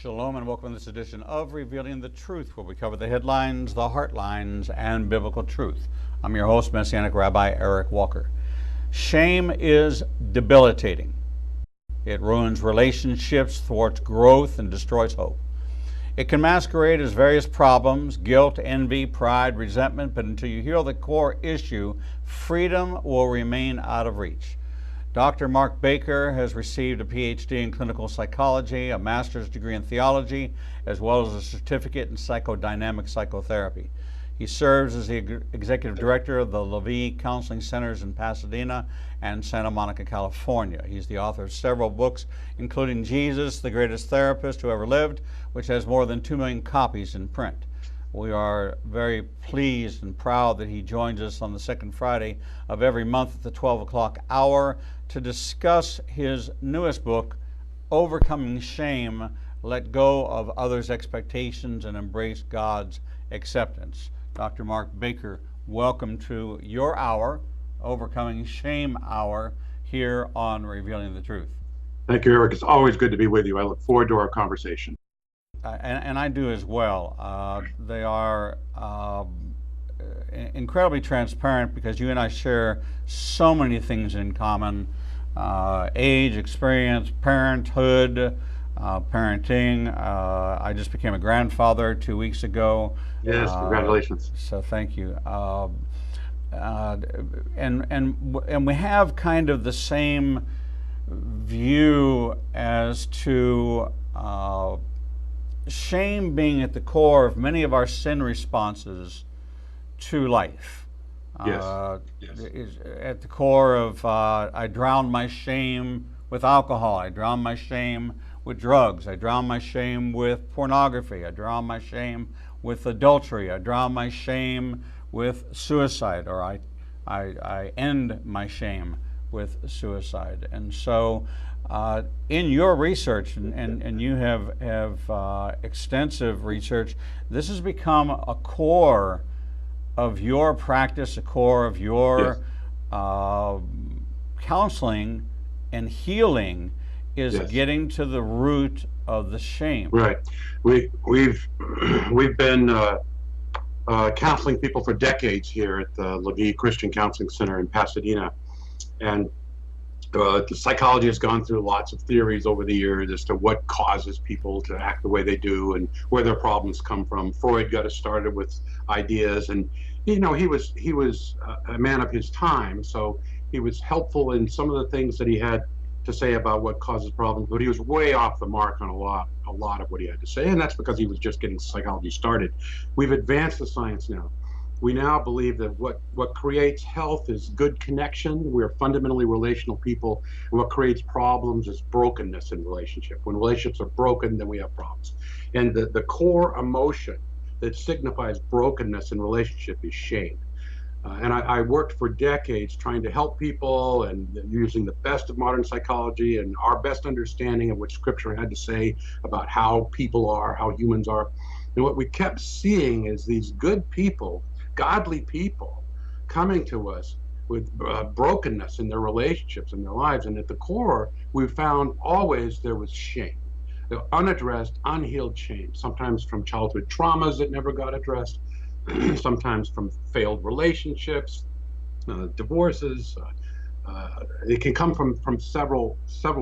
Shalom and welcome to this edition of Revealing the Truth, where we cover the headlines, the heartlines, and biblical truth. I'm your host, Messianic Rabbi Eric Walker. Shame is debilitating. It ruins relationships, thwarts growth, and destroys hope. It can masquerade as various problems: guilt, envy, pride, resentment, but until you heal the core issue, freedom will remain out of reach. Dr. Mark Baker has received a PhD in clinical psychology, a master's degree in theology, as well as a certificate in psychodynamic psychotherapy. He serves as the executive director of the Levi Counseling Centers in Pasadena and Santa Monica, California. He's the author of several books, including Jesus, the Greatest Therapist Who Ever Lived, which has more than 2 million copies in print. We are very pleased and proud that he joins us on the second Friday of every month at the 12 o'clock hour to discuss his newest book, Overcoming Shame: Let Go of Others' Expectations and Embrace God's Acceptance. Dr. Mark Baker, welcome to your hour, Overcoming Shame Hour, here on Revealing the Truth. Thank you, Eric. It's always good to be with you. I look forward to our conversation. And I do as well. They are incredibly transparent because you and I share so many things in common: age, experience, parenthood, parenting. I just became a grandfather 2 weeks ago. Yes, congratulations. So thank you. And we have kind of the same view as to shame being at the core of many of our sin responses to life. Yes. Is at the core of I drown my shame with alcohol, I drown my shame with drugs, I drown my shame with pornography, I drown my shame with adultery, I drown my shame with suicide, or I end my shame with suicide. And so in your research, and you have extensive research, this has become a core of your practice, a core of your counseling and healing, is getting to the root of the shame. Right. We've been counseling people for decades here at the Levi Christian Counseling Center in Pasadena, and the psychology has gone through lots of theories over the years as to what causes people to act the way they do and where their problems come from. Freud got us started with ideas, and he was a man of his time, so he was helpful in some of the things that he had to say about what causes problems, but he was way off the mark on a lot of what he had to say, and that's because he was just getting psychology started. We've advanced the science now. We now believe that what creates health is good connection. We're fundamentally relational people. And what creates problems is brokenness in relationship. When relationships are broken, then we have problems. And the core emotion that signifies brokenness in relationship is shame. And I worked for decades trying to help people and using the best of modern psychology and our best understanding of what Scripture had to say about how people are, how humans are. And what we kept seeing is these good people, godly people, coming to us with brokenness in their relationships and their lives. And at the core, we found always there was shame, unaddressed, unhealed shame, sometimes from childhood traumas that never got addressed, sometimes from failed relationships, divorces. It can come from several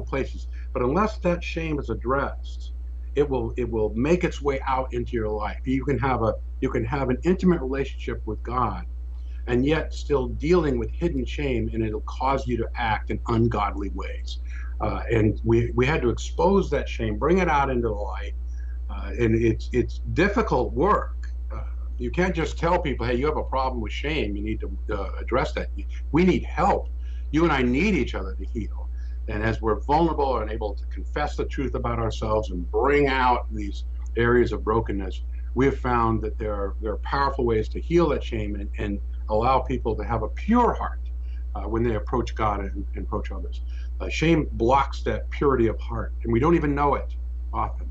places. But unless that shame is addressed, it will make its way out into your life. You can have an intimate relationship with God, and yet still dealing with hidden shame, and it'll cause you to act in ungodly ways. And we had to expose that shame, bring it out into the light, and it's difficult work. You can't just tell people, hey, you have a problem with shame, you need to address that. We need help. You and I need each other to heal. And as we're vulnerable and able to confess the truth about ourselves and bring out these areas of brokenness, we have found that there are powerful ways to heal that shame and allow people to have a pure heart when they approach God and approach others. Shame blocks that purity of heart, and we don't even know it often.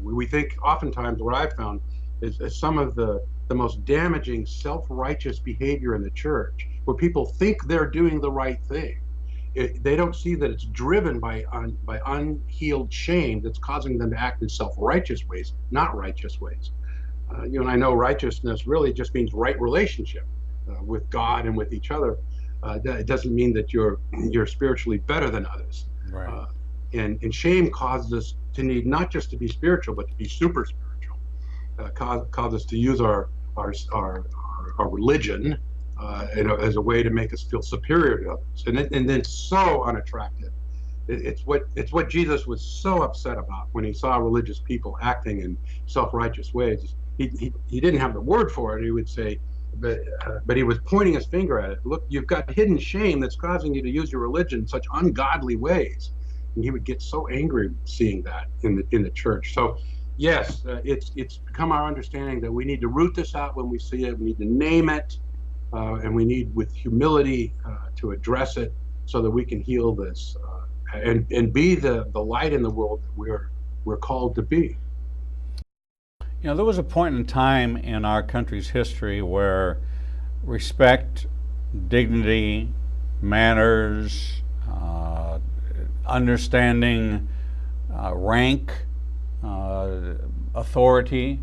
We think oftentimes, what I've found is some of the most damaging self-righteous behavior in the church, where people think they're doing the right thing, they don't see that it's driven by unhealed shame that's causing them to act in self-righteous ways, not righteous ways. You and I know righteousness really just means right relationship with God and with each other. It doesn't mean that you're spiritually better than others. Right. And shame causes us to need not just to be spiritual, but to be super spiritual. Cause us to use our religion as a way to make us feel superior to others, and then so unattractive. It's what Jesus was so upset about when he saw religious people acting in self-righteous ways. He didn't have the word for it. He would say, but he was pointing his finger at it. Look, you've got hidden shame that's causing you to use your religion in such ungodly ways. And he would get so angry seeing that in the church. So yes, it's become our understanding that we need to root this out when we see it. We need to name it, and we need, with humility, to address it so that we can heal this and be the light in the world that we're called to be. You know, there was a point in time in our country's history where respect, dignity, manners, understanding rank, authority,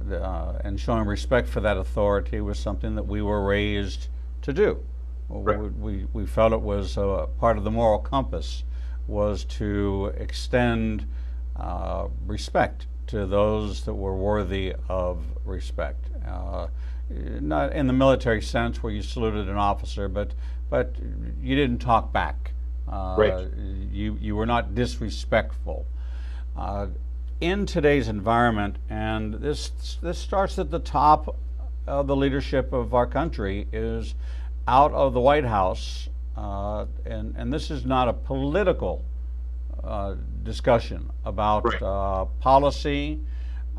and showing respect for that authority was something that we were raised to do. Right. We felt it was part of the moral compass was to extend respect to those that were worthy of respect. Not in the military sense where you saluted an officer, but you didn't talk back. Right. You were not disrespectful. In today's environment, and this starts at the top of the leadership of our country, is out of the White House, and this is not a political discussion about Right. policy.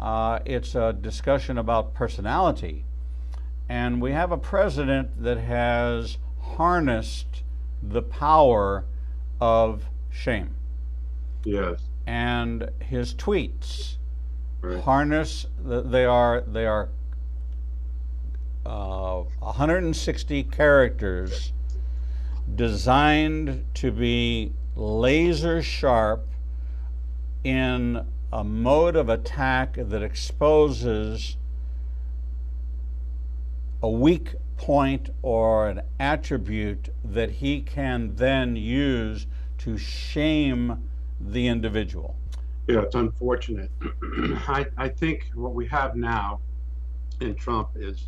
It's a discussion about personality. And we have a president that has harnessed the power of shame. Yes. And his tweets Right. harness, they are 160 characters designed to be laser sharp in a mode of attack that exposes a weak point or an attribute that he can then use to shame the individual. Yeah, it's unfortunate. I think what we have now in Trump is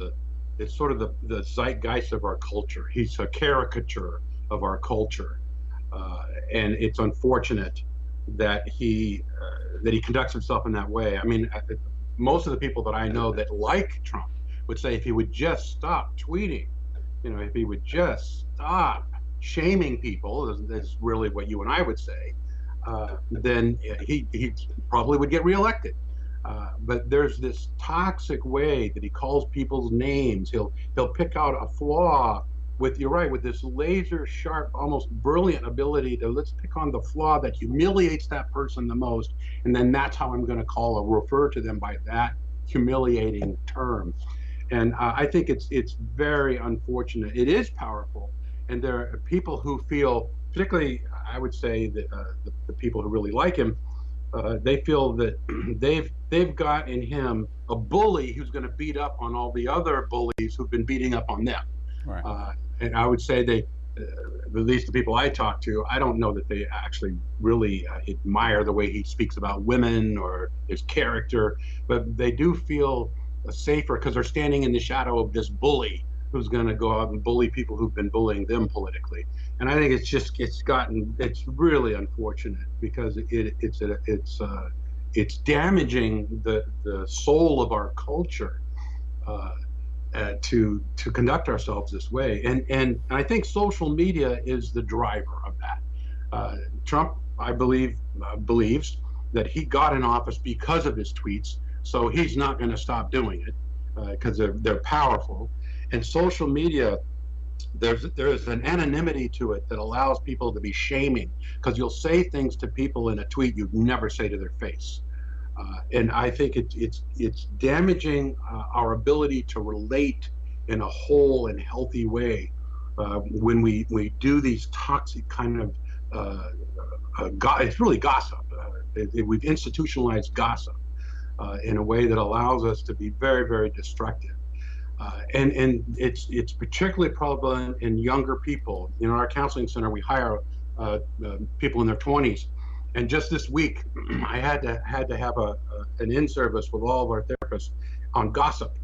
it's sort of the zeitgeist of our culture. He's a caricature of our culture, and it's unfortunate that he conducts himself in that way. I mean, most of the people that I know that like Trump would say if he would just stop tweeting, if he would just stop shaming people, is really what you and I would say, then he probably would get reelected. But there's this toxic way that he calls people's names. He'll pick out a flaw with this laser sharp, almost brilliant ability to let's pick on the flaw that humiliates that person the most, and then that's how I'm going to call or refer to them by that humiliating term. And I think it's very unfortunate. It is powerful, and there are people who feel, particularly, I would say that the people who really like him, they feel that they've got in him a bully who's going to beat up on all the other bullies who've been beating up on them. Right. And I would say at least the people I talk to, I don't know that they actually really admire the way he speaks about women or his character, but they do feel safer because they're standing in the shadow of this bully who's going to go out and bully people who've been bullying them politically. And I think it's really unfortunate because it's damaging the soul of our culture to conduct ourselves this way. And I think social media is the driver of that. Trump, I believe, believes that he got in office because of his tweets, so he's not going to stop doing it because they're powerful. And social media, there's an anonymity to it that allows people to be shaming, because you'll say things to people in a tweet you'd never say to their face. And I think it's damaging our ability to relate in a whole and healthy way when we do these toxic kind of it's really gossip. We've institutionalized gossip in a way that allows us to be very, very destructive. And it's particularly prevalent in younger people. In our counseling center, we hire people in their 20s. And just this week, I had to have an in-service with all of our therapists on gossip.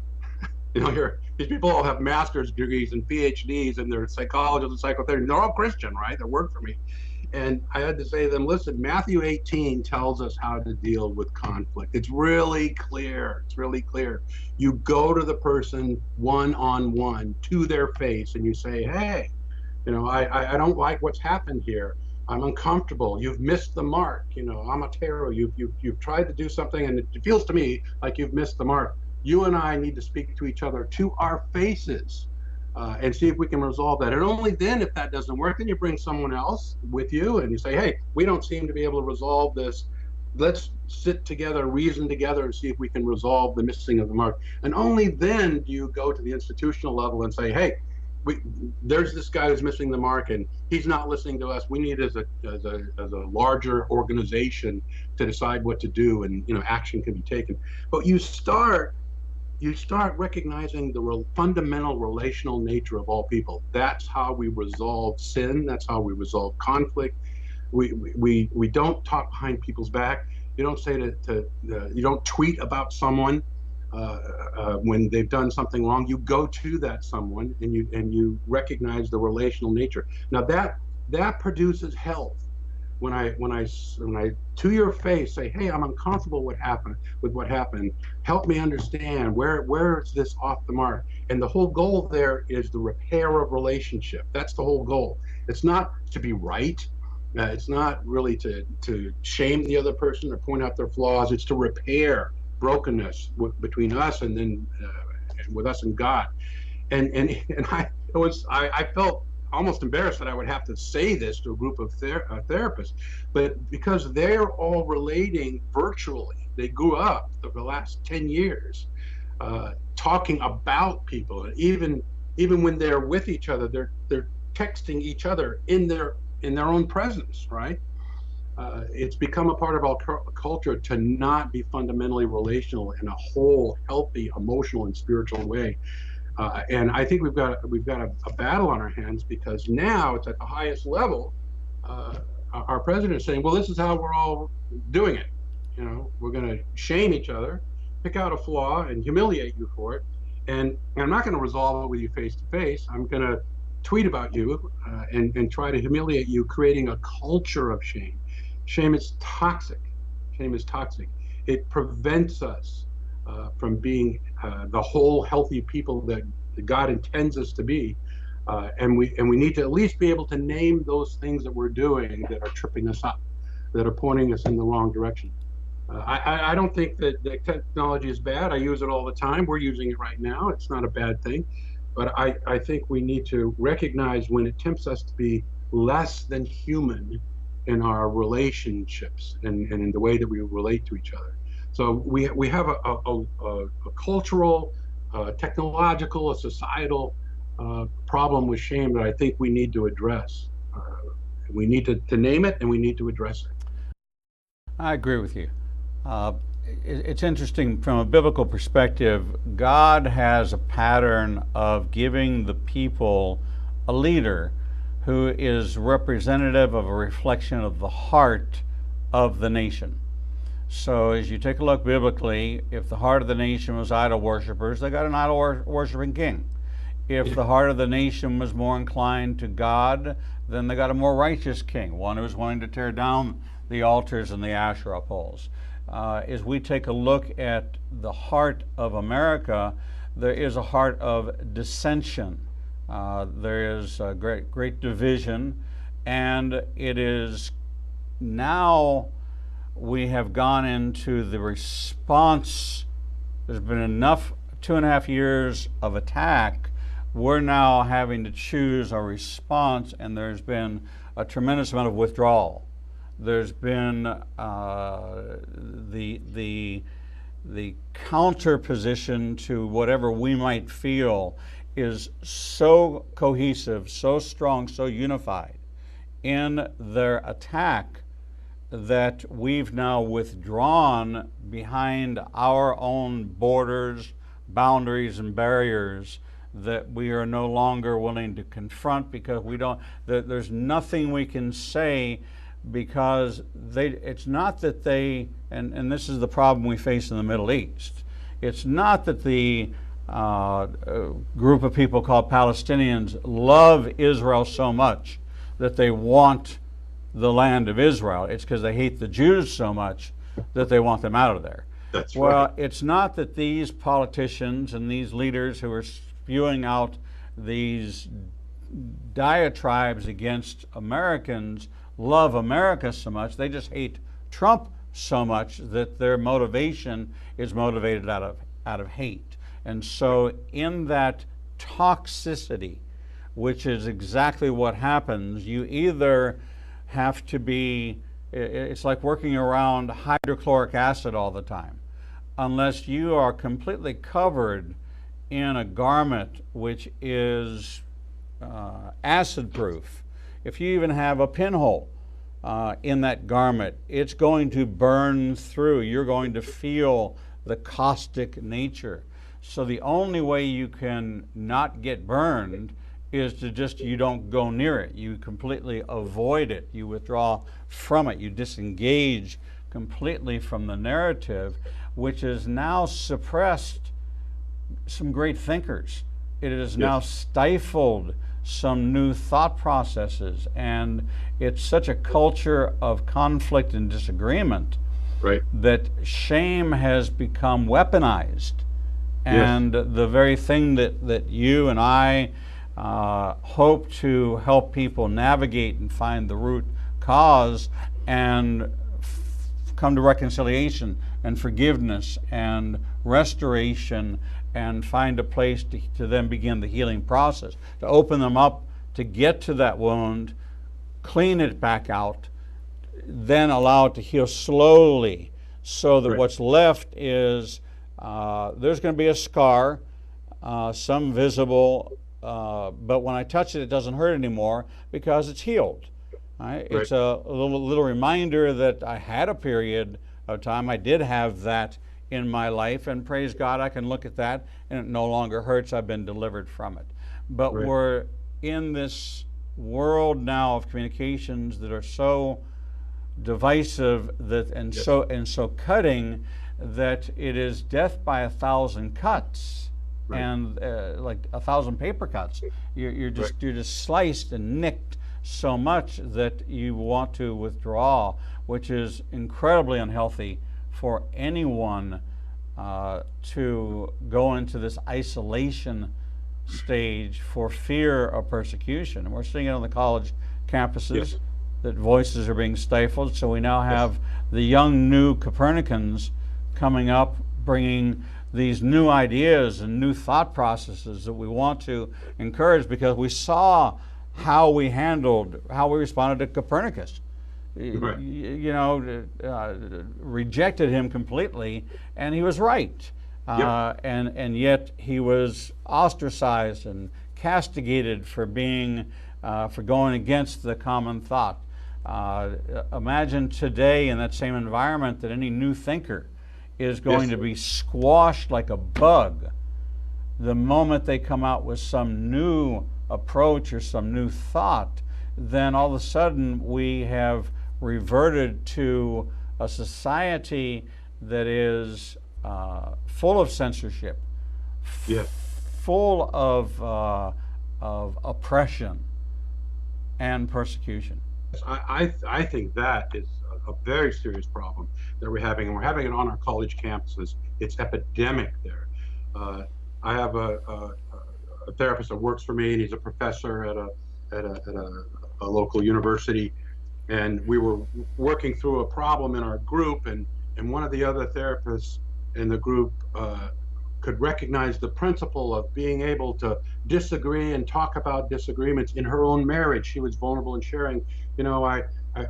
These people all have master's degrees and PhDs, and they're psychologists and psychotherapists. They're all Christian, right? They work for me. And I had to say to them, listen, Matthew 18 tells us how to deal with conflict. It's really clear. It's really clear. You go to the person one-on-one to their face and you say, hey, I don't like what's happened here. I'm uncomfortable. You've missed the mark. I'm a terror. You've tried to do something, and it feels to me like you've missed the mark. You and I need to speak to each other to our faces and see if we can resolve that. And only then, if that doesn't work, then you bring someone else with you and you say, hey, we don't seem to be able to resolve this. Let's sit together, reason together, and see if we can resolve the missing of the mark. And only then do you go to the institutional level and say, hey, there's this guy who's missing the mark and he's not listening to us. We need as a larger organization to decide what to do, and action can be taken. But you start recognizing the fundamental relational nature of all people. That's how we resolve sin. That's how we resolve conflict. We don't talk behind people's back. You don't say you don't tweet about someone when they've done something wrong. You go to that someone and you recognize the relational nature. Now that produces health. When I to your face say, hey, I'm uncomfortable with what happened. Help me understand where is this off the mark? And the whole goal there is the repair of relationship. That's the whole goal. It's not to be right. It's not really to shame the other person or point out their flaws. It's to repair brokenness between us and then with us and God. And I felt almost embarrassed that I would have to say this to a group of therapists, but because they're all relating virtually, they grew up for the last 10 years talking about people, and even when they're with each other, they're texting each other in their own presence, right? It's become a part of our culture to not be fundamentally relational in a whole, healthy, emotional and spiritual way. And I think we've got a battle on our hands, because now it's at the highest level. Our president is saying, well, this is how we're all doing it. We're going to shame each other, pick out a flaw and humiliate you for it. And I'm not going to resolve it with you face to face. I'm going to tweet about you and try to humiliate you, creating a culture of shame. Shame is toxic. Shame is toxic. It prevents us from being the whole healthy people that God intends us to be, and we need to at least be able to name those things that we're doing that are tripping us up, that are pointing us in the wrong direction. I don't think that technology is bad. I use it all the time. We're using it right now. It's not a bad thing, but I think we need to recognize when it tempts us to be less than human in our relationships and in the way that we relate to each other. So we have a cultural, technological, a societal problem with shame that I think we need to address. We need to name it, and we need to address it. I agree with you. It's interesting from a biblical perspective. God has a pattern of giving the people a leader who is representative of a reflection of the heart of the nation. So as you take a look biblically, if the heart of the nation was idol worshipers, they got an idol worshiping king. If the heart of the nation was more inclined to God, then they got a more righteous king, one who was wanting to tear down the altars and the Asherah poles. As we take a look at the heart of America, there is a heart of dissension. There is a great division, and it is now we have gone into the response. There's been enough 2.5 years of attack. We're now having to choose a response, and there's been a tremendous amount of withdrawal. There's been the counter position to whatever we might feel is so cohesive, so strong, so unified in their attack that we've now withdrawn behind our own borders, boundaries, and barriers that we are no longer willing to confront because we don't, there's nothing we can say because it's not that they, and this is the problem we face in the Middle East, it's not that the group of people called Palestinians love Israel so much that they want the land of Israel. It's because they hate the Jews so much that they want them out of there. That's well, right. It's not that these politicians and these leaders who are spewing out these diatribes against Americans love America so much. They just hate Trump so much that their motivation is motivated out of hate. And so in that toxicity, which is exactly what happens, you either have to be, it's like working around hydrochloric acid all the time. Unless you are completely covered in a garment which is acid proof, if you even have a pinhole in that garment, it's going to burn through. You're going to feel the caustic nature. So the only way you can not get burned is to just, you don't go near it. You completely avoid it. You withdraw from it. You disengage completely from the narrative, which has now suppressed some great thinkers. It has now stifled some new thought processes, and it's such a culture of conflict and disagreement that shame has become weaponized. And the very thing that you and I hope to help people navigate and find the root cause and come to reconciliation and forgiveness and restoration and find a place to then begin the healing process, to open them up, to get to that wound, clean it back out, then allow it to heal slowly so that what's left is there's going to be a scar, some visible, but when I touch it, it doesn't hurt anymore because it's healed. Right? It's a little reminder that I had a period of time. I did have that in my life, and praise God, I can look at that and it no longer hurts. I've been delivered from it. But we're in this world now of communications that are so divisive that and so cutting that it is death by 1,000 cuts. And like 1,000 paper cuts. You're just sliced and nicked so much that you want to withdraw, which is incredibly unhealthy for anyone to go into this isolation stage for fear of persecution. And we're seeing it on the college campuses that voices are being stifled. So we now have the young new Copernicans coming up, bringing these new ideas and new thought processes that we want to encourage because we saw how we responded to Copernicus. Rejected him completely, and he was right. And yet he was ostracized and castigated for going against the common thought. Imagine today in that same environment that any new thinker is going to be squashed like a bug the moment they come out with some new approach or some new thought. Then all of a sudden we have reverted to a society that is full of censorship, full of oppression and persecution. I think that is a very serious problem that we're having, and we're having it on our college campuses. It's epidemic there. I have a therapist that works for me, and he's a professor at a local university. And we were working through a problem in our group, and one of the other therapists in the group could recognize the principle of being able to disagree and talk about disagreements in her own marriage. She was vulnerable in sharing,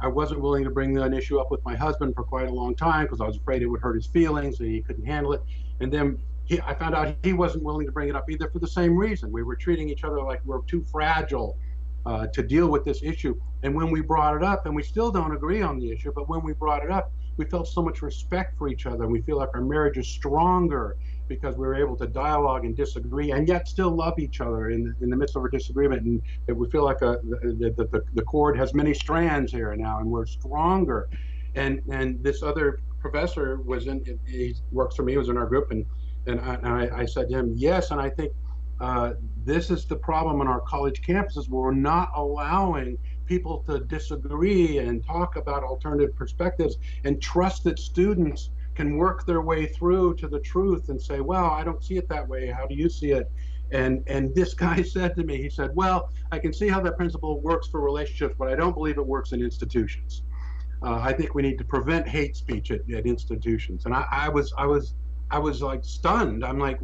I wasn't willing to bring an issue up with my husband for quite a long time because I was afraid it would hurt his feelings and he couldn't handle it. And then I found out he wasn't willing to bring it up either for the same reason. We were treating each other like we're too fragile to deal with this issue. And when we brought it up, and we still don't agree on the issue, but when we brought it up, we felt so much respect for each other. And we feel like our marriage is stronger because we were able to dialogue and disagree and yet still love each other in the midst of our disagreement. And we feel like the cord has many strands here now, and we're stronger. And this other professor he works for me, was in our group, and I said to him, yes, and I think this is the problem on our college campuses, where we're not allowing people to disagree and talk about alternative perspectives and trust that students can work their way through to the truth and say, well, I don't see it that way. How do you see it? And this guy said to me, he said, well, I can see how that principle works for relationships, but I don't believe it works in institutions. I think we need to prevent hate speech at institutions. And I was like stunned. I'm like,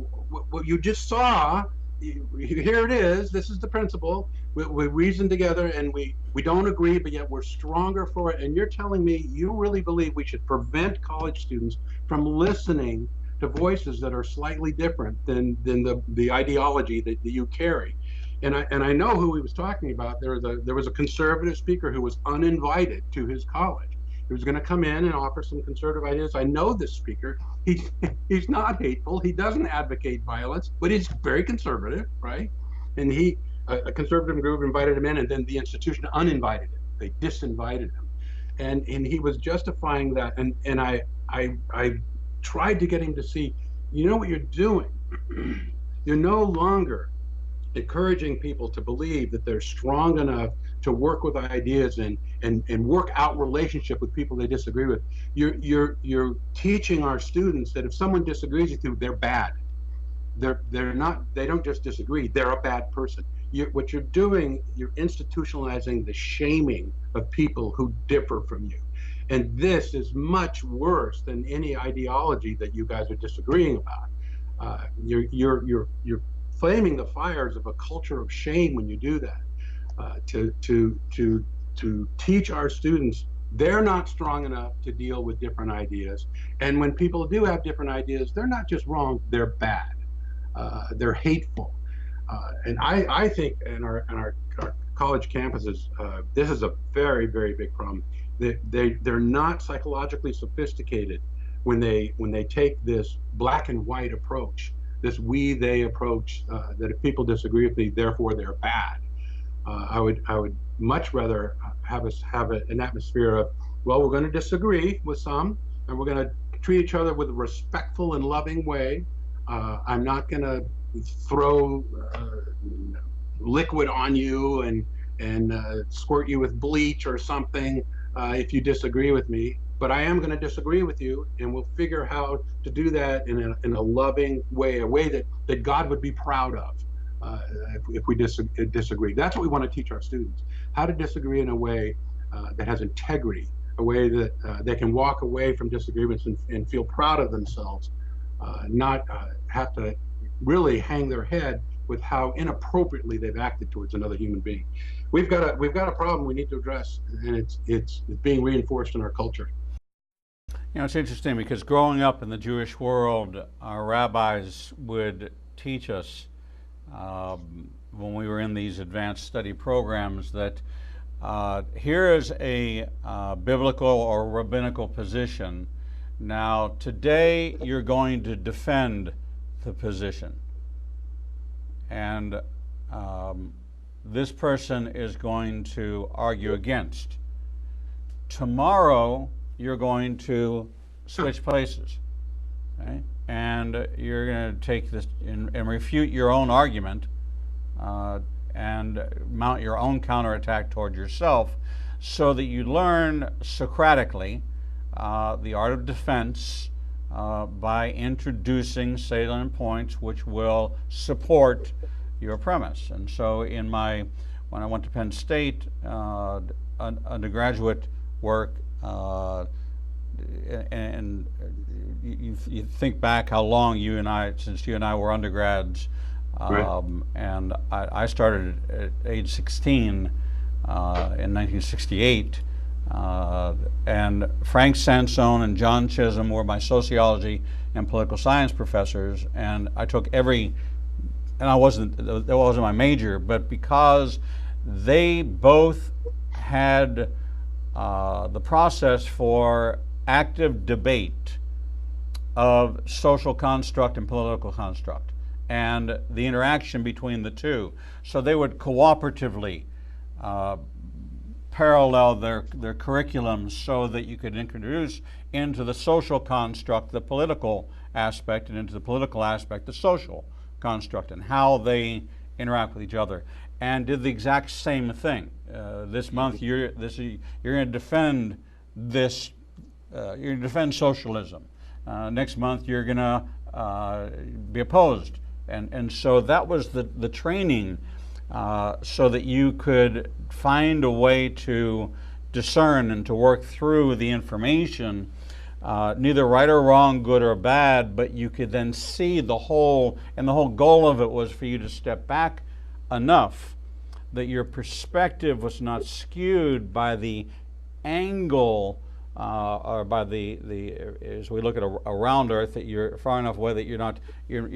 what you just saw, here it is. This is the principle. We reason together, and we don't agree, but yet we're stronger for it. And you're telling me you really believe we should prevent college students from listening to voices that are slightly different than the ideology that you carry. And I know who he was talking about. There was a conservative speaker who was uninvited to his college. He was going to come in and offer some conservative ideas. I know this speaker. He's not hateful. He doesn't advocate violence, but he's very conservative, right? And a conservative group invited him in, and then the institution uninvited him. They disinvited him, and he was justifying that. And I tried to get him to see, you know what you're doing? You're no longer encouraging people to believe that they're strong enough to work with ideas and work out relationship with people they disagree with. You're teaching our students that if someone disagrees with you, they're bad. They don't just disagree, they're a bad person. What you're doing, you're institutionalizing the shaming of people who differ from you. And this is much worse than any ideology that you guys are disagreeing about. You're flaming the fires of a culture of shame when you do that. To teach our students they're not strong enough to deal with different ideas, and when people do have different ideas, they're not just wrong, they're bad, they're hateful, and I think in our college campuses, this is a very, very big problem. They're not psychologically sophisticated when they take this black and white approach, this we-they approach, that if people disagree with me, therefore they're bad. I would much rather have us have an atmosphere of, well, we're going to disagree with some, and we're going to treat each other with a respectful and loving way. I'm not going to throw liquid on you and squirt you with bleach or something if you disagree with me. But I am going to disagree with you, and we'll figure how to do that in a loving way, a way that God would be proud of. If we disagree. That's what we want to teach our students, how to disagree in a way that has integrity, a way that they can walk away from disagreements and feel proud of themselves, not have to really hang their head with how inappropriately they've acted towards another human being. We've got a problem we need to address, and it's being reinforced in our culture. You know, it's interesting because growing up in the Jewish world, our rabbis would teach us when we were in these advanced study programs that here is a biblical or rabbinical position. Now, today you're going to defend the position, and this person is going to argue against. Tomorrow you're going to switch places, okay? And you're going to take this and refute your own argument and mount your own counterattack toward yourself, so that you learn Socratically the art of defense by introducing salient points which will support your premise. And so when I went to Penn State, undergraduate work, and you think back how long since you and I were undergrads, Right. And I started at age 16 in 1968 And Frank Sansone and John Chisholm were my sociology and political science professors, and I took every, and that wasn't my major, but because they both had the process for active debate of social construct and political construct, and the interaction between the two. So they would cooperatively parallel their curriculums so that you could introduce into the social construct the political aspect, and into the political aspect the social construct, and how they interact with each other, and did the exact same thing. This month you're going to defend this. You're going to defend socialism. Next month you're going to be opposed, and so that was the training, so that you could find a way to discern and to work through the information, neither right or wrong, good or bad, but you could then see the whole, and the whole goal of it was for you to step back enough that your perspective was not skewed by the angle or by the as we look at a round Earth, that you're far enough away that you're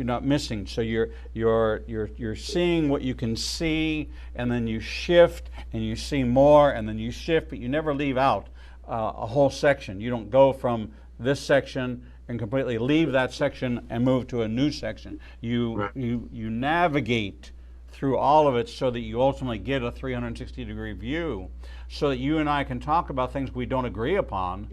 not missing. So you're seeing what you can see, and then you shift and you see more, and then you shift, but you never leave out a whole section. You don't go from this section and completely leave that section and move to a new section. You navigate through all of it so that you ultimately get a 360-degree view, so that you and I can talk about things we don't agree upon,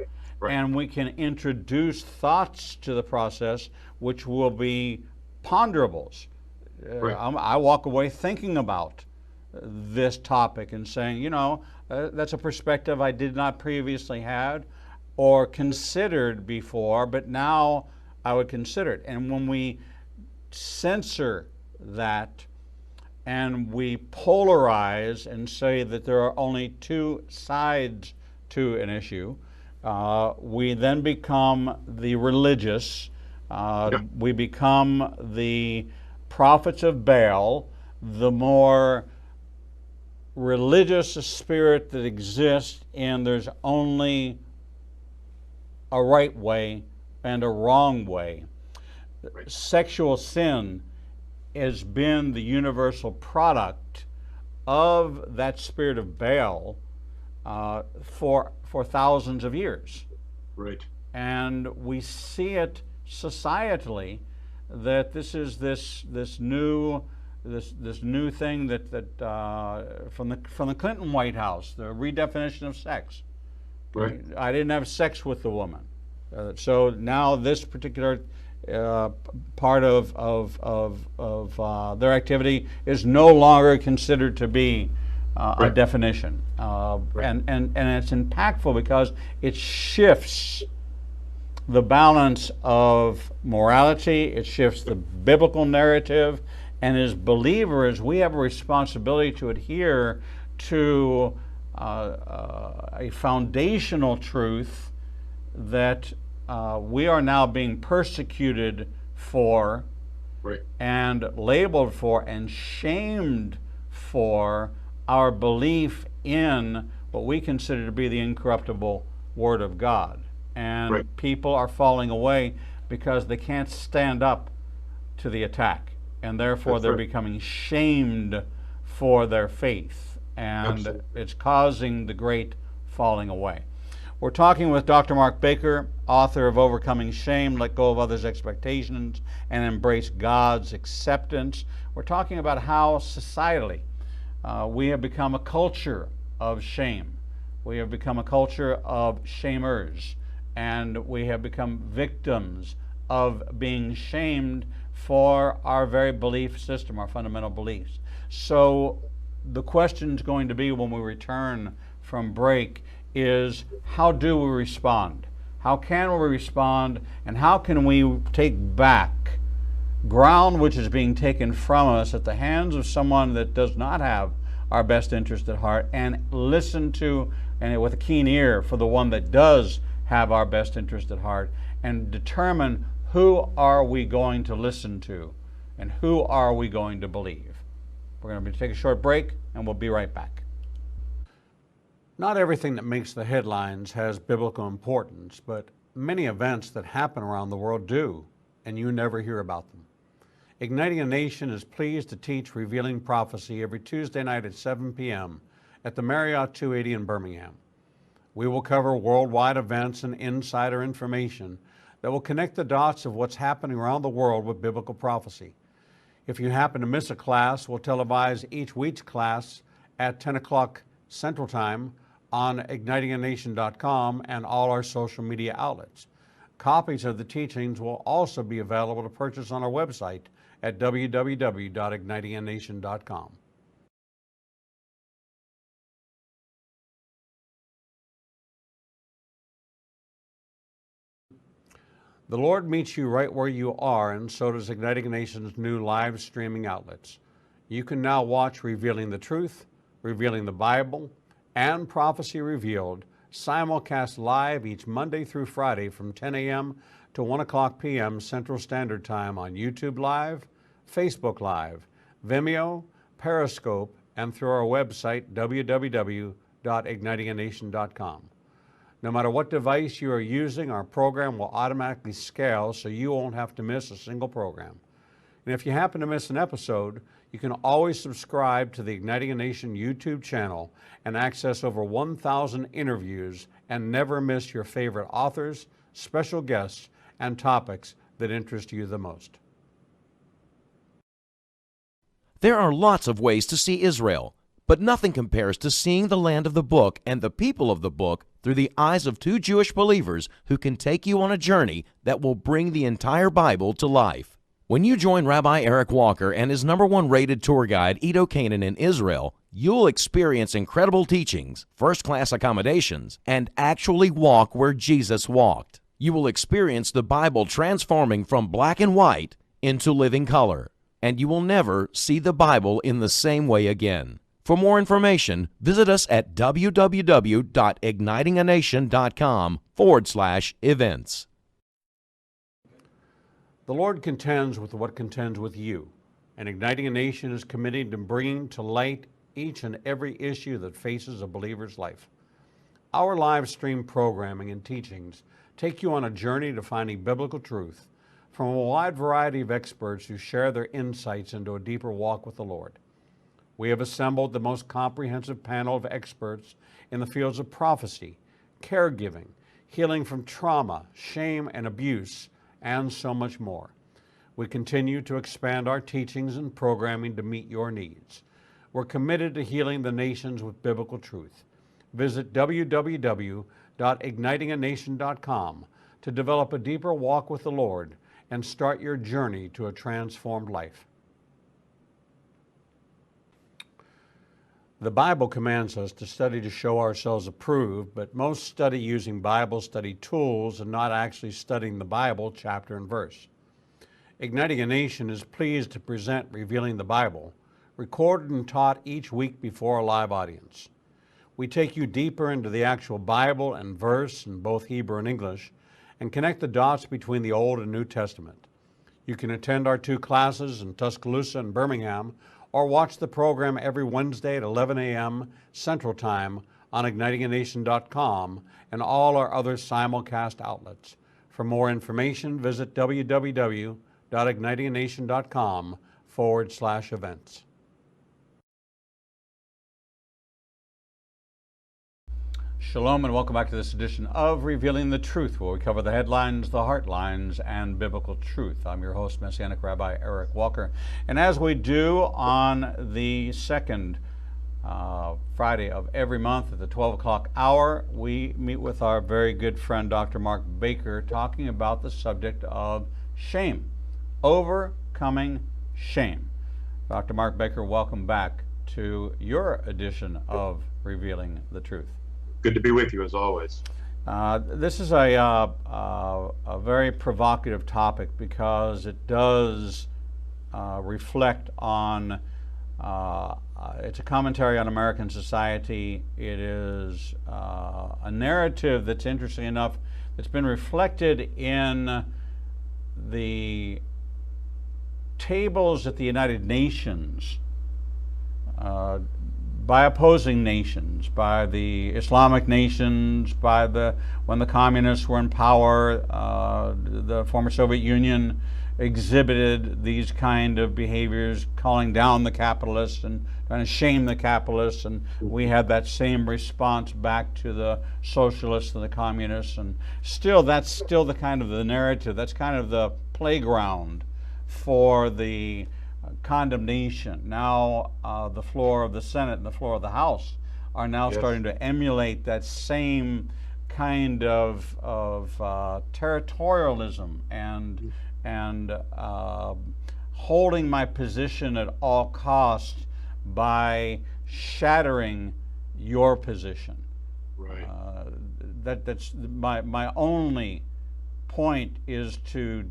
and we can introduce thoughts to the process which will be ponderables. I walk away thinking about this topic and saying, you know, that's a perspective I did not previously had or considered before, but now I would consider it. And when we censor that, and we polarize and say that there are only two sides to an issue, we then become the religious, we become the prophets of Baal, the more religious spirit that exists, and there's only a right way and a wrong way. Sexual sin has been the universal product of that spirit of Baal for thousands of years. And we see it societally, that this is this new thing that from the Clinton White House, the redefinition of sex. I didn't have sex with the woman, so now this particular part of their activity is no longer considered to be a definition, and it's impactful because it shifts the balance of morality, it shifts the biblical narrative, and as believers we have a responsibility to adhere to a foundational truth that we are now being persecuted for, and labeled for and shamed for our belief in what we consider to be the incorruptible Word of God. And people are falling away because they can't stand up to the attack, and therefore they're becoming shamed for their faith, and it's causing the great falling away. We're talking with Dr. Mark Baker, author of Overcoming Shame, Let Go of Others' Expectations, and Embrace God's Acceptance. We're talking about how societally we have become a culture of shame. We have become a culture of shamers, and we have become victims of being shamed for our very belief system, our fundamental beliefs. So the question is going to be, when we return from break, is how do we respond? How can we respond, and how can we take back ground which is being taken from us at the hands of someone that does not have our best interest at heart, and listen to, and with a keen ear for the one that does have our best interest at heart, and determine who are we going to listen to and who are we going to believe. We're going to take a short break, and we'll be right back. Not everything that makes the headlines has biblical importance, but many events that happen around the world do, and you never hear about them. Igniting a Nation is pleased to teach Revealing Prophecy every Tuesday night at 7 p.m. at the Marriott 280 in Birmingham. We will cover worldwide events and insider information that will connect the dots of what's happening around the world with biblical prophecy. If you happen to miss a class, we'll televise each week's class at 10 o'clock Central Time on ignitinganation.com and all our social media outlets. Copies of the teachings will also be available to purchase on our website at www.ignitinganation.com. The Lord meets you right where you are, and so does Igniting a Nation's new live streaming outlets. You can now watch Revealing the Truth, Revealing the Bible, and Prophecy Revealed simulcast live each Monday through Friday from 10 a.m. to 1 o'clock p.m. Central Standard Time on YouTube Live, Facebook Live, Vimeo, Periscope, and through our website, www.ignitinganation.com. No matter what device you are using, our program will automatically scale so you won't have to miss a single program. And if you happen to miss an episode, you can always subscribe to the Igniting a Nation YouTube channel and access over 1,000 interviews and never miss your favorite authors, special guests, and topics that interest you the most. There are lots of ways to see Israel, but nothing compares to seeing the land of the book and the people of the book through the eyes of two Jewish believers who can take you on a journey that will bring the entire Bible to life. When you join Rabbi Eric Walker and his #1 rated tour guide, Edo Canaan, in Israel, you'll experience incredible teachings, first-class accommodations, and actually walk where Jesus walked. You will experience the Bible transforming from black and white into living color, and you will never see the Bible in the same way again. For more information, visit us at www.ignitinganation.com/events. The Lord contends with what contends with you, and Igniting a Nation is committed to bringing to light each and every issue that faces a believer's life. Our live stream programming and teachings take you on a journey to finding biblical truth from a wide variety of experts who share their insights into a deeper walk with the Lord. We have assembled the most comprehensive panel of experts in the fields of prophecy, caregiving, healing from trauma, shame, and abuse, and so much more. We continue to expand our teachings and programming to meet your needs. We're committed to healing the nations with biblical truth. Visit www.ignitinganation.com to develop a deeper walk with the Lord and start your journey to a transformed life. The Bible commands us to study to show ourselves approved, but most study using Bible study tools and not actually studying the Bible chapter and verse. Igniting a Nation is pleased to present Revealing the Bible, recorded and taught each week before a live audience. We take you deeper into the actual Bible and verse in both Hebrew and English and connect the dots between the Old and New Testament. You can attend our 2 classes in Tuscaloosa and Birmingham, or watch the program every Wednesday at 11 a.m. Central Time on ignitinganation.com and all our other simulcast outlets. For more information, visit www.ignitinganation.com/events. Shalom and welcome back to this edition of Revealing the Truth, where we cover the headlines, the heartlines, and biblical truth. I'm your host, Messianic Rabbi Eric Walker. And as we do on the second Friday of every month at the 12 o'clock hour, we meet with our very good friend, Dr. Mark Baker, talking about the subject of shame, overcoming shame. Dr. Mark Baker, welcome back to your edition of Revealing the Truth. Good to be with you as always. This is a very provocative topic because it does reflect on, it's a commentary on American society. It is a narrative that's, interesting enough, that's been reflected in the tables at the United Nations by opposing nations, by the Islamic nations, when the communists were in power, the former Soviet Union exhibited these kind of behaviors, calling down the capitalists and trying to shame the capitalists, and we had that same response back to the socialists and the communists, and that's still the kind of the narrative, that's kind of the playground for the condemnation. Now the floor of the Senate and the floor of the House are now starting to emulate that same kind of territorialism and holding my position at all costs by shattering your position. Right. That's my only point is to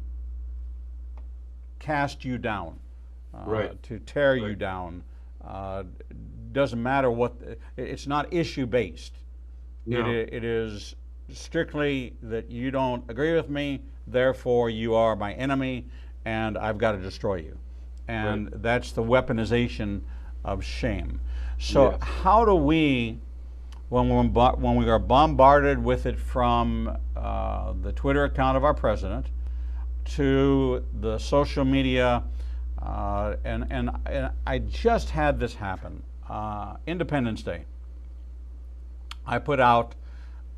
cast you down, to tear you down. Doesn't matter what, it's not issue based. No. It is strictly that you don't agree with me, therefore you are my enemy, and I've got to destroy you. And that's the weaponization of shame. So how do we, when we are bombarded with it from the Twitter account of our president to the social media, and I just had this happen, Independence Day. I put out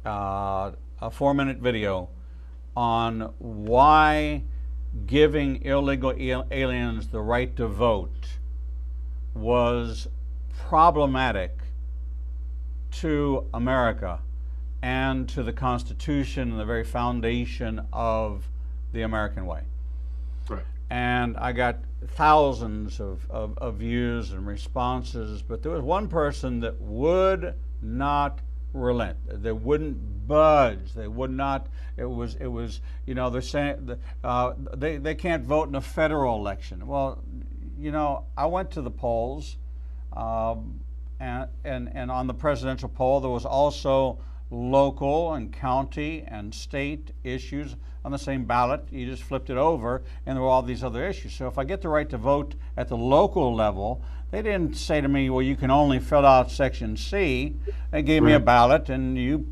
a 4-minute video on why giving illegal aliens the right to vote was problematic to America and to the Constitution and the very foundation of the American way. Right. And I got thousands of views and responses, but there was one person that would not relent. They wouldn't budge. They would not. It was. You know, they're saying they can't vote in a federal election. Well, you know, I went to the polls, and on the presidential poll there was also local and county and state issues on the same ballot. You just flipped it over, and there were all these other issues. So if I get the right to vote at the local level, they didn't say to me, well, you can only fill out Section C. They gave me a ballot, and you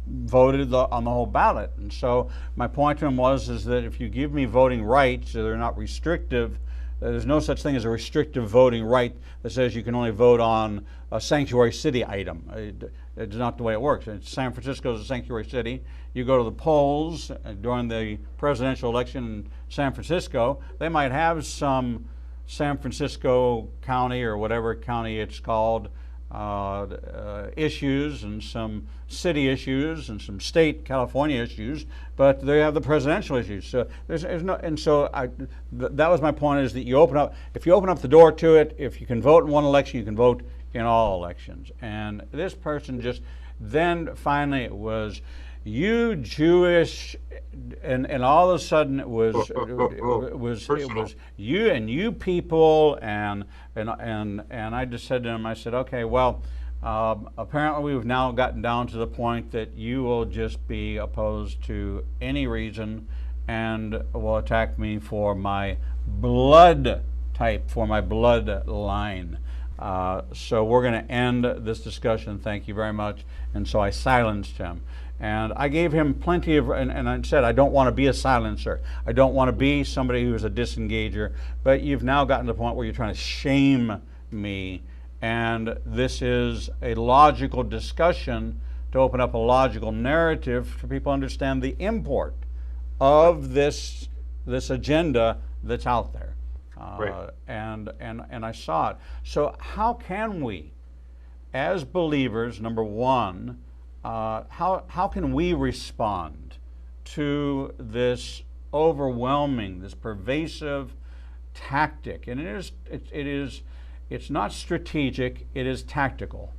voted on the whole ballot. And so my point to him is that if you give me voting rights, they're not restrictive. There's no such thing as a restrictive voting right that says you can only vote on a sanctuary city item. It's not the way it works. San Francisco is a sanctuary city. You go to the polls during the presidential election in San Francisco, they might have some San Francisco County or whatever county it's called issues and some city issues and some state California issues, but they have the presidential issues. So there's no, and so that was my point, is that if you open up the door to it, if you can vote in one election, you can vote in all elections. And this person just, then finally it was, you Jewish, and all of a sudden it was you and you people, and I just said to him, I said, okay, well, apparently we've now gotten down to the point that you will just be opposed to any reason and will attack me for my blood type, for my bloodline. So we're going to end this discussion. Thank you very much. And so I silenced him. And I gave him plenty of, and I said, I don't want to be a silencer. I don't want to be somebody who's a disengager. But you've now gotten to the point where you're trying to shame me. And this is a logical discussion to open up a logical narrative for people to understand the import of this agenda that's out there. And I saw it. So how can we, as believers, number one, how can we respond to this overwhelming, this pervasive tactic? And it's not strategic, it is tactical.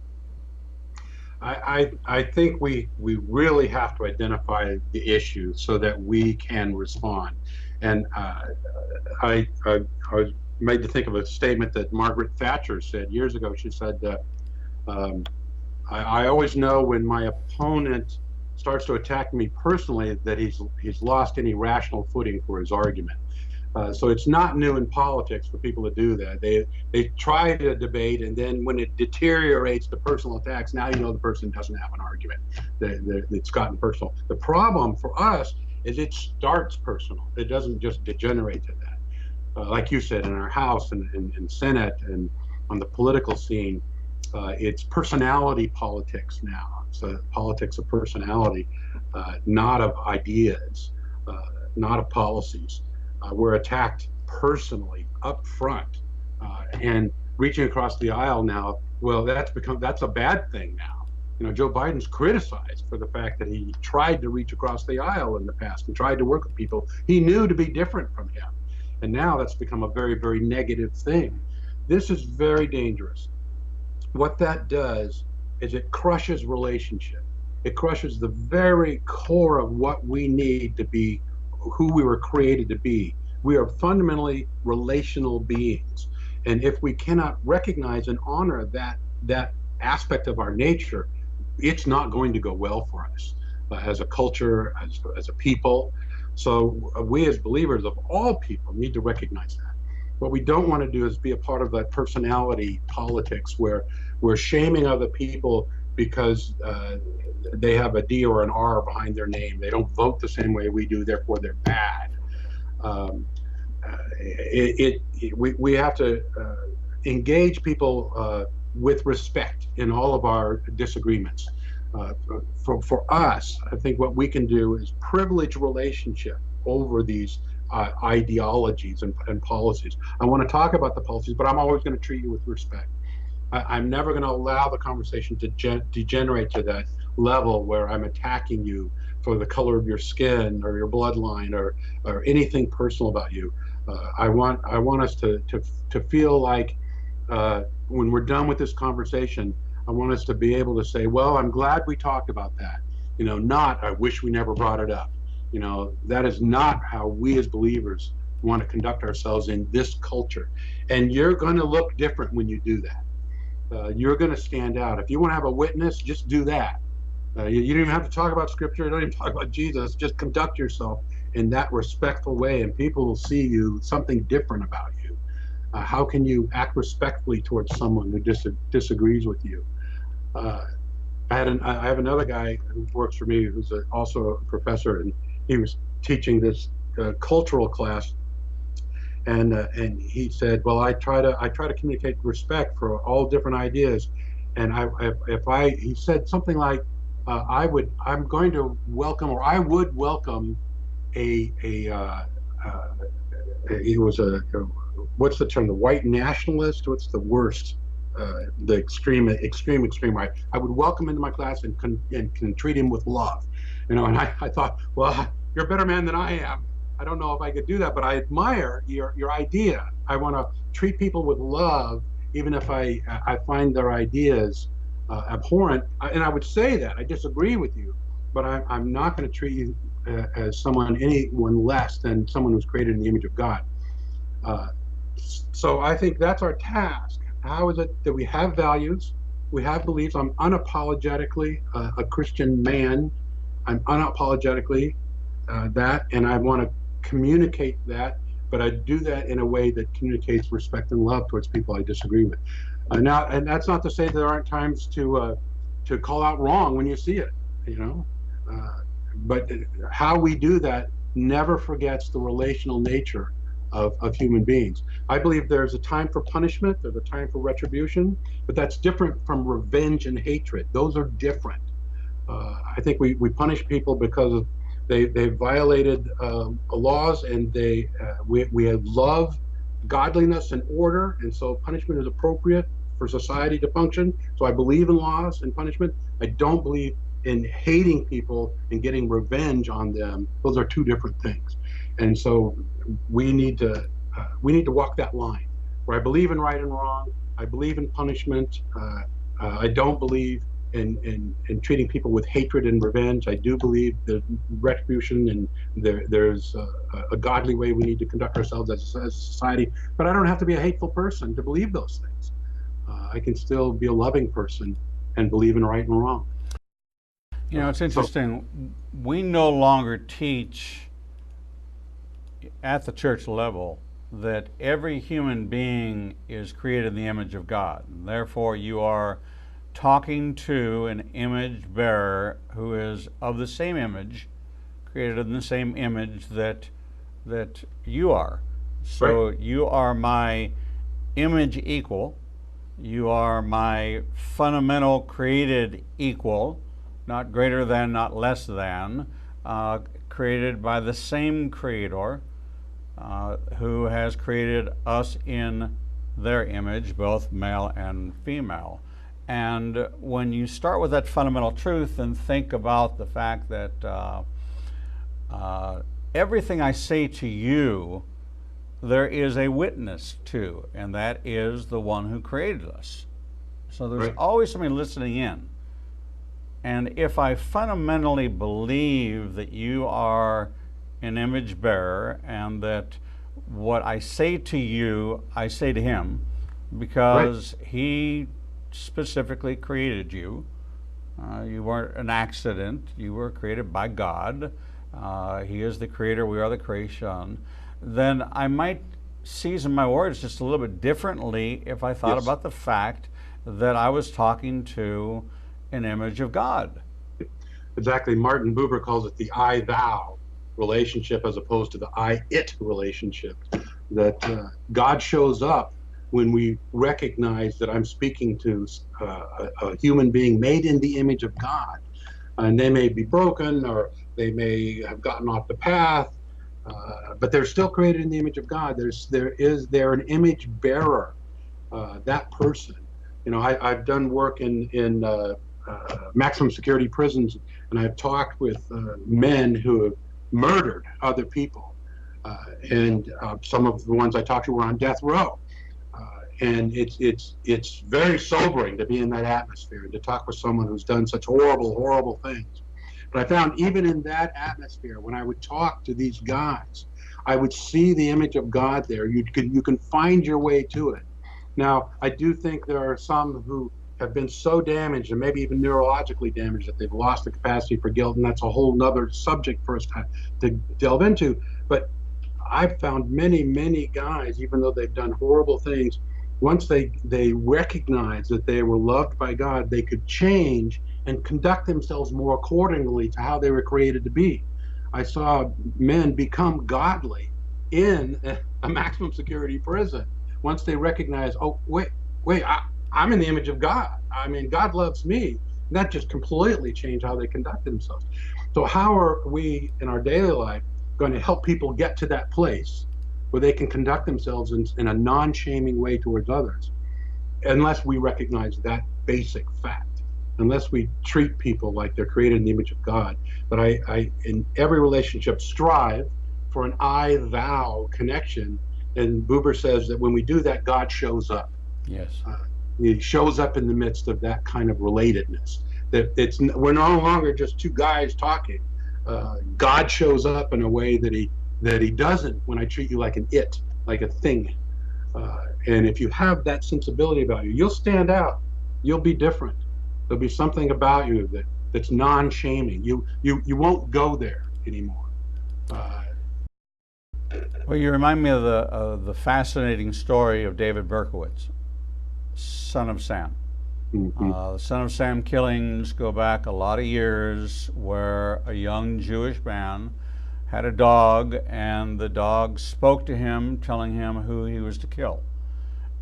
I think we really have to identify the issue so that we can respond. And I was made to think of a statement that Margaret Thatcher said years ago. She said, I always know when my opponent starts to attack me personally that he's lost any rational footing for his argument. So it's not new in politics for people to do that. They try to debate, and then when it deteriorates to personal attacks, now you know the person doesn't have an argument. It's gotten personal. The problem for us is it starts personal. It doesn't just degenerate to that. Like you said, in our House and in Senate and on the political scene, it's personality politics now. So politics of personality, not of ideas, not of policies. We're attacked personally up front, and reaching across the aisle now. Well, that's a bad thing now. You know, Joe Biden's criticized for the fact that he tried to reach across the aisle in the past and tried to work with people he knew to be different from him, and now that's become a very, very negative thing. This is very dangerous. What that does is it crushes relationship. It crushes the very core of what we need to be, who we were created to be. We are fundamentally relational beings. And if we cannot recognize and honor that aspect of our nature, it's not going to go well for us as a culture, as a people. So we as believers of all people need to recognize that. What we don't want to do is be a part of that personality politics where we're shaming other people because they have a D or an R behind their name. They don't vote the same way we do, therefore they're bad. We have to engage people with respect in all of our disagreements. For us, I think what we can do is privilege relationship over these ideologies and policies. I want to talk about the policies, but I'm always going to treat you with respect. I'm never going to allow the conversation to degenerate to that level where I'm attacking you for the color of your skin or your bloodline or anything personal about you. I want us to feel like when we're done with this conversation, I want us to be able to say, well, I'm glad we talked about that. You know, not I wish we never brought it up. You know, that is not how we as believers want to conduct ourselves in this culture. And you're going to look different when you do that. You're going to stand out. If you want to have a witness, just do that. You don't even have to talk about scripture. You don't even talk about Jesus. Just conduct yourself in that respectful way, and people will see you something different about you. How can you act respectfully towards someone who disagrees with you? I have another guy who works for me who's also a professor, and he was teaching this cultural class, and he said, well, I try to communicate respect for all different ideas, and he said something like, I'm going to welcome, or I would welcome what's the term, the white nationalist? What's the worst? The extreme right. I would welcome into my class and can treat him with love, you know. And I thought, well, you're a better man than I am. I don't know if I could do that, but I admire your idea. I want to treat people with love, even if I find their ideas abhorrent. And I would say that I disagree with you, but I'm not going to treat you as anyone less than someone who's created in the image of God. So I think that's our task. How is it that we have values, we have beliefs? I'm unapologetically a Christian man. I'm unapologetically that, and I want to communicate that, but I do that in a way that communicates respect and love towards people I disagree with. Now, and that's not to say there aren't times to call out wrong when you see it, you know. But how we do that never forgets the relational nature of human beings. I believe there's a time for punishment, there's a time for retribution, but that's different from revenge and hatred. Those are different. I think we punish people because they violated laws, and we have love, godliness, and order, and so punishment is appropriate for society to function. So I believe in laws and punishment. I don't believe in hating people and getting revenge on them. Those are two different things. And so we need to walk that line where I believe in right and wrong. I believe in punishment. I don't believe in treating people with hatred and revenge. I do believe there's retribution, and there's a godly way we need to conduct ourselves as a society. But I don't have to be a hateful person to believe those things. I can still be a loving person and believe in right and wrong. You know, it's interesting. We no longer teach at the church level that every human being is created in the image of God. And therefore, you are talking to an image bearer who is of the same image, created in the same image that you are. So Right. you are my image equal. You are my fundamental created equal, not greater than, not less than, created by the same Creator who has created us in their image, both male and female. And when you start with that fundamental truth and think about the fact that everything I say to you, there is a witness to, and that is the one who created us. So there's Right. always somebody listening in. And if I fundamentally believe that you are an image bearer and that what I say to you, I say to him, because he specifically created you. You weren't an accident. You were created by God. He is the creator. We are the creation. Then I might season my words just a little bit differently if I thought Yes. about the fact that I was talking to an image of God. Exactly. Martin Buber calls it the I-thou relationship as opposed to the I-it relationship. That God shows up when we recognize that I'm speaking to a human being made in the image of God. And they may be broken or they may have gotten off the path, but they're still created in the image of God. They're an image bearer. That person, I've done work in maximum security prisons, and I've talked with men who have murdered other people, and some of the ones I talked to were on death row. And it's very sobering to be in that atmosphere and to talk with someone who's done such horrible things. But I found even in that atmosphere, when I would talk to these guys, I would see the image of God there. You can find your way to it. Now, I do think there are some who have been so damaged and maybe even neurologically damaged that they've lost the capacity for guilt, and that's a whole nother subject for us to delve into. But I've found many guys, even though they've done horrible things, once they recognized that they were loved by God, they could change and conduct themselves more accordingly to how they were created to be. I saw men become godly in a maximum security prison once they recognized, oh, wait, I'm in the image of God. I mean, God loves me. And that just completely changed how they conduct themselves. So how are we in our daily life going to help people get to that place where they can conduct themselves in a non-shaming way towards others, unless we recognize that basic fact, unless we treat people like they're created in the image of God? But I in every relationship, strive for an I-thou connection. And Buber says that when we do that, God shows up. Yes. He shows up in the midst of that kind of relatedness. That we're no longer just two guys talking. God shows up in a way that he doesn't when I treat you like like a thing. And if you have that sensibility about you, you'll stand out. You'll be different. There'll be something about you that's non-shaming. You won't go there anymore. Well, you remind me of the fascinating story of David Berkowitz, son of Sam. The son of Sam killings go back a lot of years, where a young Jewish man had a dog, and the dog spoke to him, telling him who he was to kill.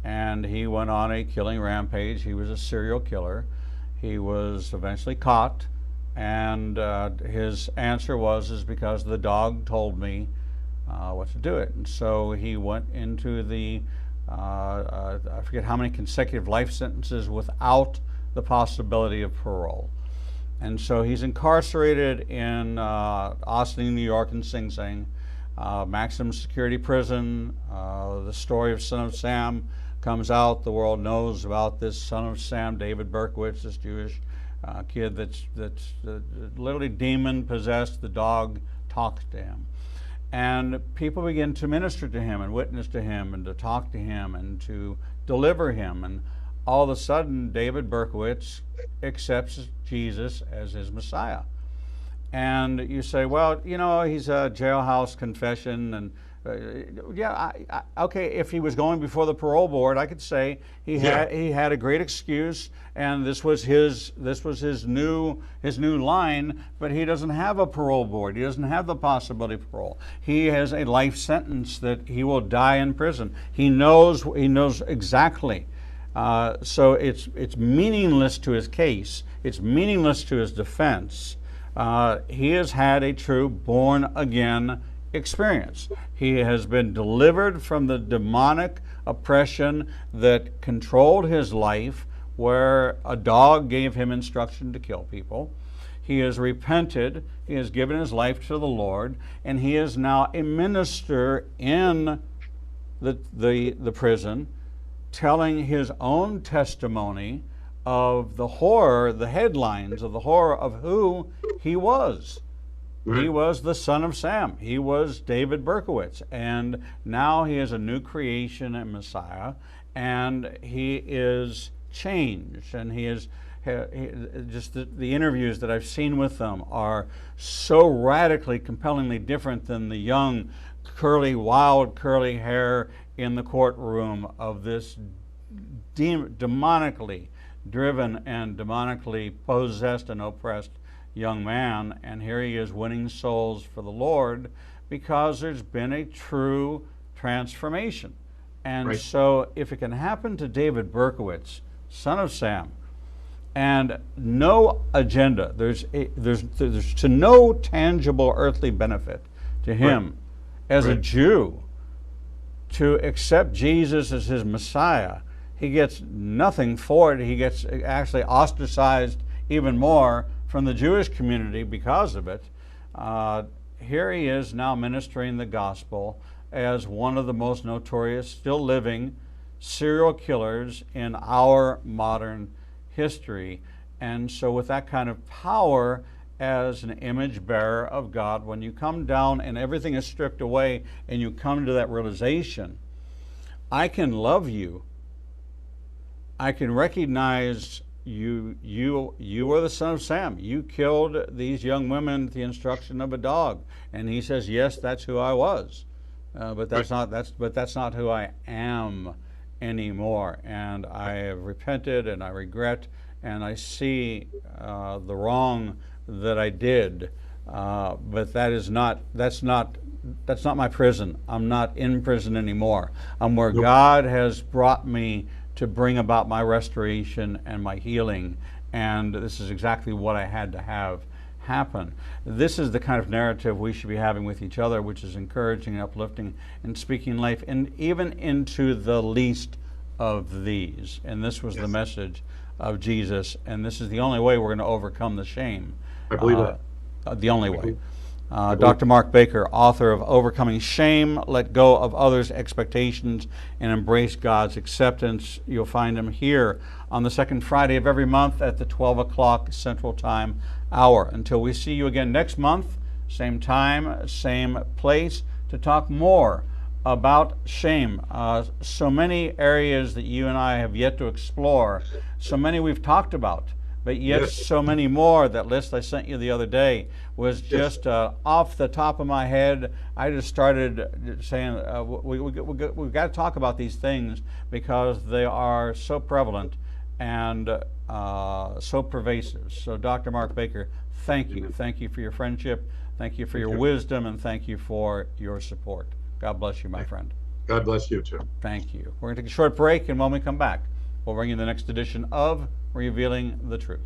And he went on a killing rampage. He was a serial killer. He was eventually caught, and his answer is because the dog told me what to do it. And so he went into the I forget how many consecutive life sentences without the possibility of parole. And so he's incarcerated in Austin, New York, and Sing Sing, maximum security prison. The story of Son of Sam comes out. The world knows about this Son of Sam, David Berkowitz, this Jewish kid that's literally demon possessed. The dog talks to him. And people begin to minister to him and witness to him and to talk to him and to deliver him. And all of a sudden, David Berkowitz accepts Jesus as his Messiah. And you say, well, he's a jailhouse confession, and Yeah, okay. If he was going before the parole board, I could say he had a great excuse, and this was his new line. But he doesn't have a parole board. He doesn't have the possibility of parole. He has a life sentence that he will die in prison. He knows exactly. So it's meaningless to his case. It's meaningless to his defense. He has had a true born again experience. He has been delivered from the demonic oppression that controlled his life, where a dog gave him instruction to kill people. He has repented. He has given his life to the Lord, and he is now a minister in the prison, telling his own testimony of the horror, the headlines of the horror of who he was. He was the son of Sam. He was David Berkowitz. And now he is a new creation and Messiah, and he is changed. And he is just the interviews that I've seen with them are so radically, compellingly different than the young, wild curly hair in the courtroom of this demonically driven and demonically possessed and oppressed young man. And here he is winning souls for the Lord because there's been a true transformation. And so if it can happen to David Berkowitz, son of Sam, and no agenda, there's to no tangible earthly benefit to him as a Jew to accept Jesus as his Messiah, he gets nothing for it. He gets actually ostracized even more from the Jewish community because of it. Here he is now ministering the gospel as one of the most notorious, still living serial killers in our modern history. And so with that kind of power as an image bearer of God, when you come down and everything is stripped away and you come to that realization, I can love you. I can recognize you are the son of Sam. You killed these young women at the instruction of a dog. And he says, yes, that's who I was. But that's not who I am anymore. And I have repented, and I regret, and I see the wrong that I did. But that's not my prison. I'm not in prison anymore. I'm where God has brought me to bring about my restoration and my healing. And this is exactly what I had to have happen. This is the kind of narrative we should be having with each other, which is encouraging, uplifting, and speaking life, and even into the least of these. And this was the message of Jesus, and this is the only way we're going to overcome the shame. I believe that. The only way. Dr. Mark Baker, author of Overcoming Shame, Let Go of Others' Expectations, and Embrace God's Acceptance. You'll find him here on the second Friday of every month at the 12 o'clock Central Time hour. Until we see you again next month, same time, same place, to talk more about shame. So many areas that you and I have yet to explore, so many we've talked about, but yet so many more. That list I sent you the other day was just off the top of my head. I just started saying we've got to talk about these things because they are so prevalent and so pervasive. So Dr. Mark Baker, thank you. Thank you for your friendship. Thank you for your wisdom, and thank you for your support. God bless you, my friend. God bless you too. Thank you. We're going to take a short break, and when we come back, we'll bring you the next edition of Revealing the Truth.